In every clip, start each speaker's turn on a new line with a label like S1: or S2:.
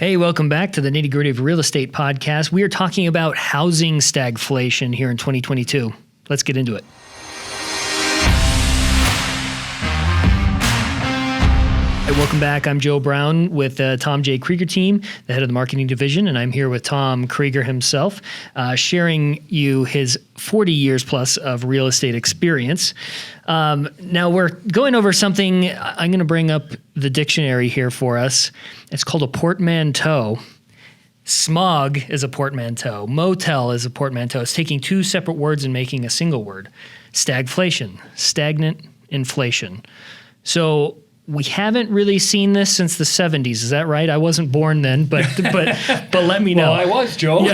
S1: Hey, welcome back to the Nitty Gritty of Real Estate podcast. We are talking about housing stagflation here in 2022. Let's get into it. Hey, welcome back. I'm Joe Brown with Tom J. Krieger team, the head of the marketing division, and I'm here with Tom Krieger himself, sharing you his 40 years plus of real estate experience. Now we're going over something. I'm going to bring up the dictionary here for us. It's called a portmanteau. Smog is a portmanteau. Motel is a portmanteau. It's taking two separate words and making a single word. Stagflation, stagnant inflation. So we haven't really seen this since the 70s. Is that right? I wasn't born then, but let me know.
S2: Well, I was, Joe.
S1: Yeah.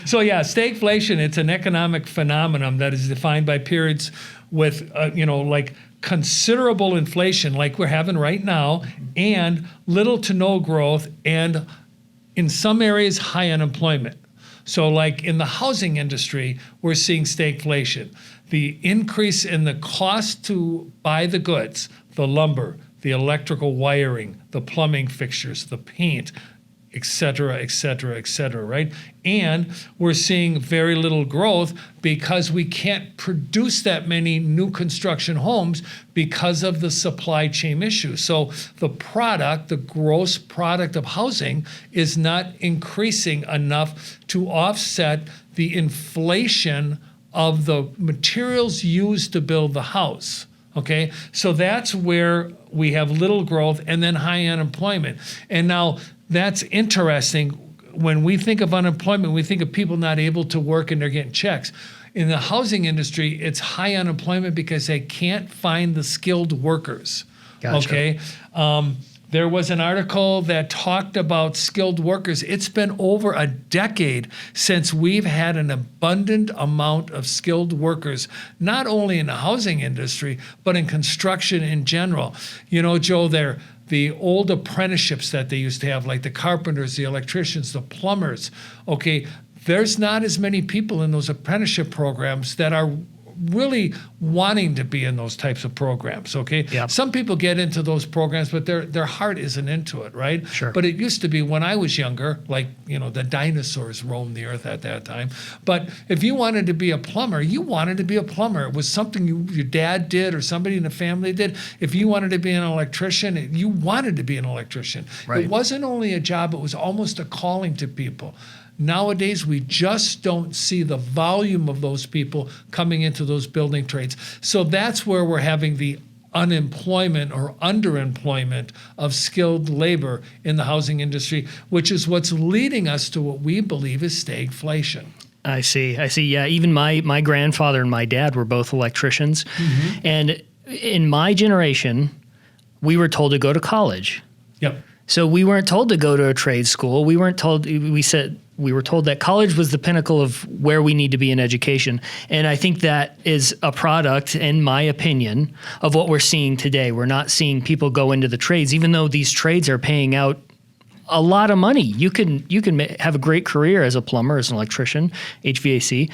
S2: So stagflation, it's an economic phenomenon that is defined by periods with, like considerable inflation like we're having right now, and little to no growth, and in some areas, high unemployment. So like in the housing industry, we're seeing stagflation. The increase in the cost to buy the goods, the lumber, the electrical wiring, the plumbing fixtures, the paint, et cetera, right? And we're seeing very little growth because we can't produce that many new construction homes because of the supply chain issues. So the gross product of housing is not increasing enough to offset the inflation of the materials used to build the house. Okay, so that's where we have little growth and then high unemployment. And now that's interesting. When we think of unemployment, we think of people not able to work and they're getting checks. In the housing industry, it's high unemployment because they can't find the skilled workers.
S1: Gotcha.
S2: Okay. There was an article that talked about skilled workers. It's been over a decade since we've had an abundant amount of skilled workers, not only in the housing industry, but in construction in general. You know, Joe, the old apprenticeships that they used to have, like the carpenters, the electricians, the plumbers, okay, there's not as many people in those apprenticeship programs that are really wanting to be in those types of programs, okay?
S1: Yep.
S2: Some people get into those programs, but their heart isn't into it, right?
S1: Sure.
S2: But it used to be when I was younger, like, the dinosaurs roamed the earth at that time. But if you wanted to be a plumber, you wanted to be a plumber. It was something your dad did or somebody in the family did. If you wanted to be an electrician, you wanted to be an electrician.
S1: Right.
S2: It wasn't only a job, it was almost a calling to people. Nowadays, we just don't see the volume of those people coming into those building trades. So that's where we're having the unemployment or underemployment of skilled labor in the housing industry, which is what's leading us to what we believe is stagflation.
S1: I see. Yeah, even my grandfather and my dad were both electricians. Mm-hmm. And in my generation, we were told to go to college.
S2: Yep.
S1: So we weren't told to go to a trade school. We were told that college was the pinnacle of where we need to be in education. And I think that is a product, in my opinion, of what we're seeing today. We're not seeing people go into the trades, even though these trades are paying out a lot of money. You can have a great career as a plumber, as an electrician, HVAC.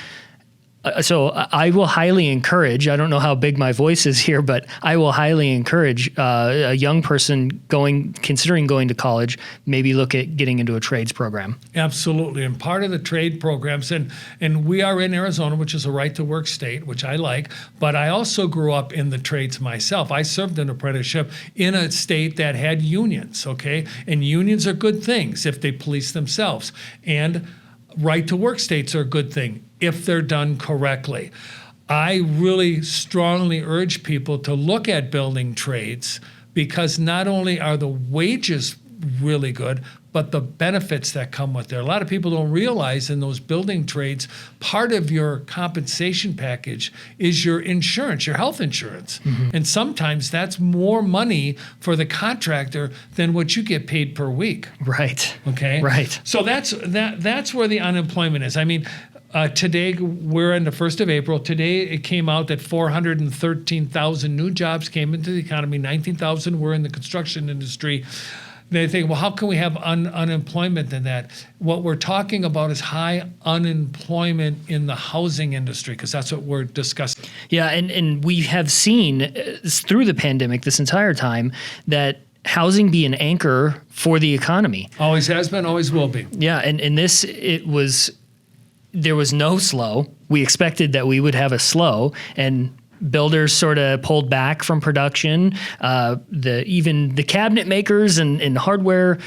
S1: So I will highly encourage, I don't know how big my voice is here, but I will highly encourage a young person considering going to college, maybe look at getting into a trades program.
S2: Absolutely. And part of the trade programs, and we are in Arizona, which is a right to work state, which I like, but I also grew up in the trades myself. I served an apprenticeship in a state that had unions, okay? And unions are good things if they police themselves. And right to work states are a good thing if they're done correctly. I really strongly urge people to look at building trades because not only are the wages really good, but the benefits that come with it. A lot of people don't realize in those building trades, part of your compensation package is your insurance, your health insurance. Mm-hmm. And sometimes that's more money for the contractor than what you get paid per week.
S1: Right.
S2: Okay.
S1: Right.
S2: So that's where the unemployment is. I mean, today, we're in the 1st of April. Today, it came out that 413,000 new jobs came into the economy. 19,000 were in the construction industry. They think, well, how can we have unemployment in that? What we're talking about is high unemployment in the housing industry, because that's what we're discussing.
S1: Yeah, and we have seen through the pandemic this entire time that housing be an anchor for the economy.
S2: Always has been, always will be.
S1: Yeah, and there was no slow. We expected that we would have a slow, and builders sort of pulled back from production. Even the cabinet makers and hardware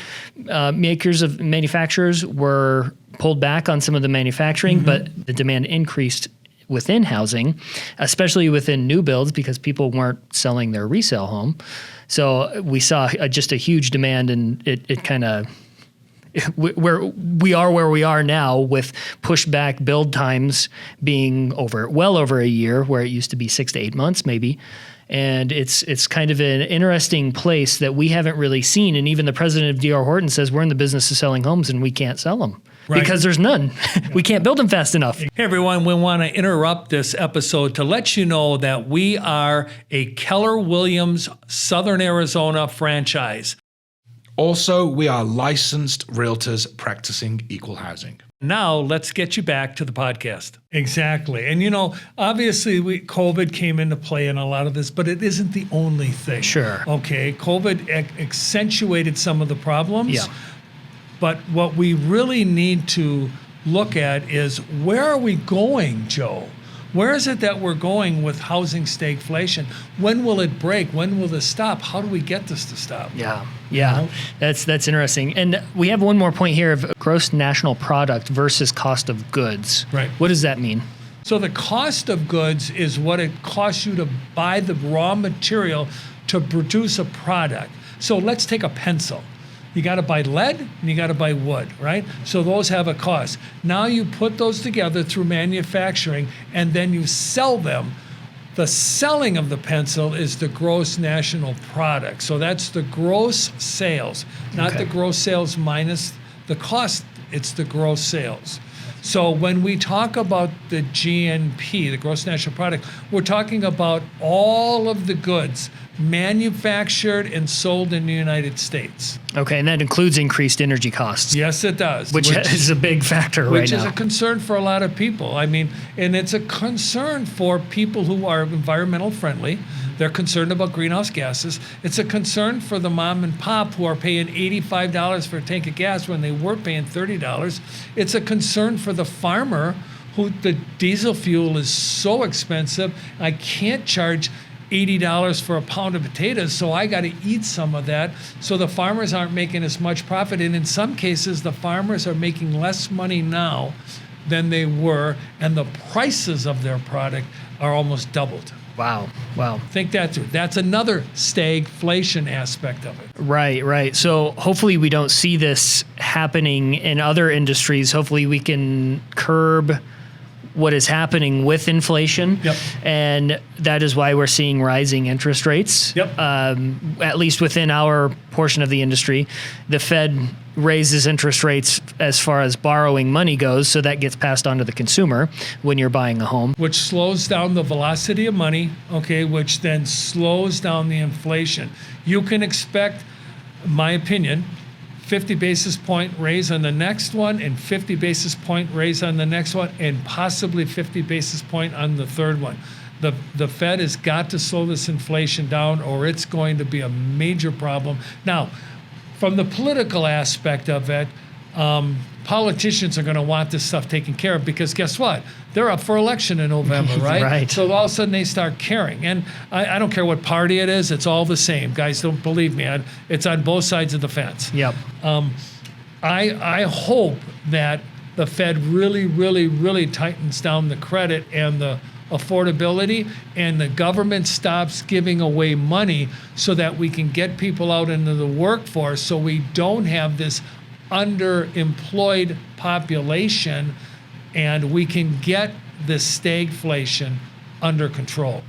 S1: makers of manufacturers were pulled back on some of the manufacturing, but the demand increased within housing, especially within new builds, because people weren't selling their resale home. So we saw just a huge demand, and it kind of where we are now, with pushback build times being well over a year, where it used to be 6 to 8 months maybe. And it's kind of an interesting place that we haven't really seen. And even the president of D.R. Horton says we're in the business of selling homes and we can't sell them because there's none. We can't build them fast enough.
S2: Hey everyone, we want to interrupt this episode to let you know that we are a Keller Williams Southern Arizona franchise.
S3: Also, we are licensed realtors practicing equal housing.
S2: Now, let's get you back to the podcast. Exactly. And, obviously, COVID came into play in a lot of this, but it isn't the only thing.
S1: Sure.
S2: Okay. COVID accentuated some of the problems.
S1: Yeah.
S2: But what we really need to look at is, where are we going, Joe? Where is it that we're going with housing stagflation? When will it break? When will this stop? How do we get this to stop?
S1: Yeah. That's interesting. And we have one more point here of gross national product versus cost of goods.
S2: Right.
S1: What does that mean?
S2: So the cost of goods is what it costs you to buy the raw material to produce a product. So let's take a pencil. You got to buy lead and you got to buy wood, right? So those have a cost. Now you put those together through manufacturing and then you sell them. The selling of the pencil is the gross national product. So that's the gross sales, not the gross sales minus the cost. It's the gross sales. So when we talk about the GNP, the gross national product, we're talking about all of the goods manufactured and sold in the United States.
S1: Okay, and that includes increased energy costs.
S2: Yes, it does.
S1: Which is a big factor right now.
S2: Which is a concern for a lot of people. I mean, and it's a concern for people who are environmental friendly. They're concerned about greenhouse gases. It's a concern for the mom and pop who are paying $85 for a tank of gas when they were paying $30. It's a concern for the farmer who the diesel fuel is so expensive. I can't charge $80 for a pound of potatoes, so I got to eat some of that. So the farmers aren't making as much profit. And in some cases, the farmers are making less money now than they were, and the prices of their product are almost doubled.
S1: Wow.
S2: Think that through. That's another stagflation aspect of it.
S1: Right. So hopefully we don't see this happening in other industries. Hopefully we can curb what is happening with inflation.
S2: Yep.
S1: And that is why we're seeing rising interest rates.
S2: Yep.
S1: At least within our portion of the industry. The Fed raises interest rates as far as borrowing money goes, so that gets passed on to the consumer when you're buying a home.
S2: Which slows down the velocity of money, which then slows down the inflation. You can expect, in my opinion, 50 basis point raise on the next one, and 50 basis point raise on the next one, and possibly 50 basis point on the third one. The Fed has got to slow this inflation down, or it's going to be a major problem. Now, from the political aspect of it, politicians are going to want this stuff taken care of, because guess what? They're up for election in November, right?
S1: Right.
S2: So all of a sudden they start caring. And I don't care what party it is, it's all the same. Guys, don't believe me. It's on both sides of the fence.
S1: Yep.
S2: I hope that the Fed really tightens down the credit and the affordability, and the government stops giving away money so that we can get people out into the workforce, so we don't have this underemployed population, and we can get this stagflation under control.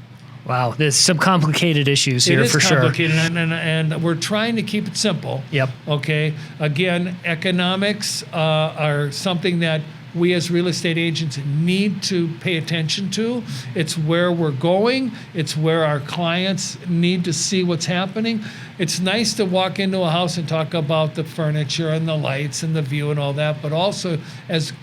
S1: Wow, there's some complicated issues here for sure.
S2: It is complicated, and we're trying to keep it simple.
S1: Yep.
S2: Okay. Again, economics are something that we as real estate agents need to pay attention to. It's where we're going. It's where our clients need to see what's happening. It's nice to walk into a house and talk about the furniture and the lights and the view and all that, but also as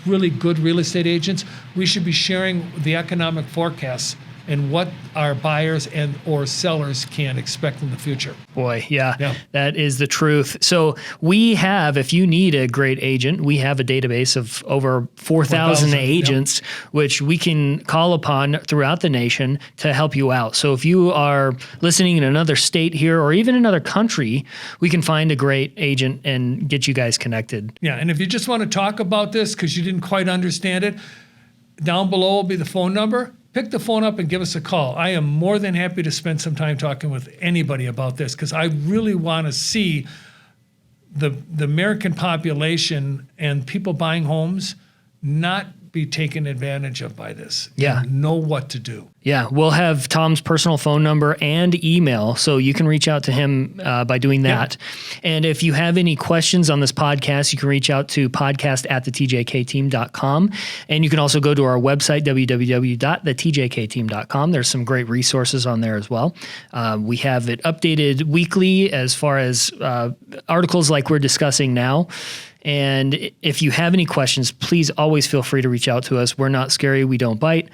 S2: really good real estate agents, we should be sharing the economic forecasts and what our buyers and or sellers can expect in the future.
S1: Boy, yeah,
S2: Yeah.
S1: that is the truth. So we have, if you need a great agent, we have a database of over 4,000
S2: 4,000,
S1: agents, which we can call upon throughout the nation to help you out. So if you are listening in another state here or even another country, we can find a great agent and get you guys connected.
S2: Yeah, and if you just want to talk about this because you didn't quite understand it, down below will be the phone number. Pick the phone up and give us a call. I am more than happy to spend some time talking with anybody about this because I really want to see the American population and people buying homes not be taken advantage of by this.
S1: Yeah.
S2: And know what to do.
S1: Yeah, we'll have Tom's personal phone number and email, so you can reach out to him by doing that. And if you have any questions on this podcast, you can reach out to podcast@thetjkteam.com. And you can also go to our website, www.thetjkteam.com. There's some great resources on there as well. We have it updated weekly as far as articles like we're discussing now. And if you have any questions, please always feel free to reach out to us. We're not scary. We don't bite.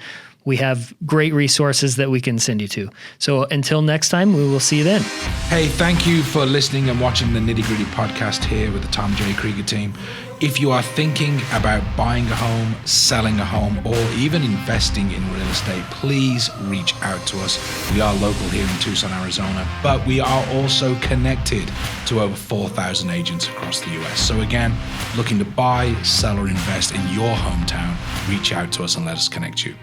S1: We have great resources that we can send you to. So until next time, we will see you then.
S3: Hey, thank you for listening and watching the Nitty Gritty podcast here with the Tom J. Krieger team. If you are thinking about buying a home, selling a home, or even investing in real estate, please reach out to us. We are local here in Tucson, Arizona, but we are also connected to over 4,000 agents across the US. So again, looking to buy, sell, or invest in your hometown, reach out to us and let us connect you.